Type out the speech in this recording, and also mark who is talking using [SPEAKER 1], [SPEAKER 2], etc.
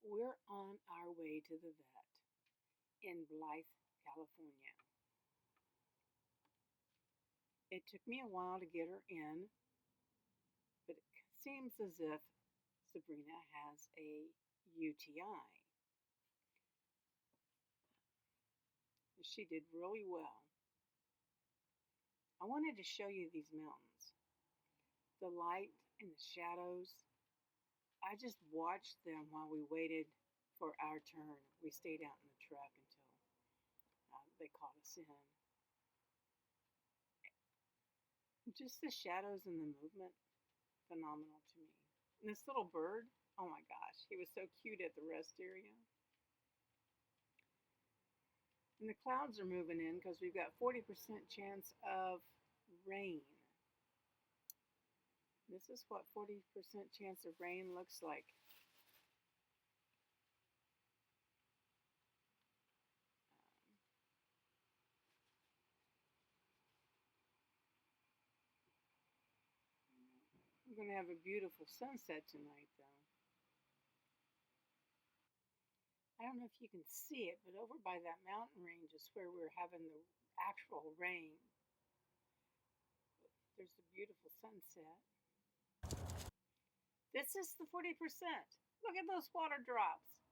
[SPEAKER 1] We're on our way to the vet in Blythe, California. It took me a while to get her in, but it seems as if Sabrina has a UTI. She did really well. I wanted to show you these mountains. The light and the shadows. I just watched them while we waited for our turn. We stayed out in the truck until they called us in. Just the shadows and the movement, phenomenal to me. And this little bird, oh my gosh, he was so cute at the rest area. And the clouds are moving in because we've got 40% chance of rain. This is what 40% chance of rain looks like. We're going to have a beautiful sunset tonight, though. I don't know if you can see it, but over by that mountain range is where we're having the actual rain. There's a beautiful sunset. This is the 40%. Look at those water drops.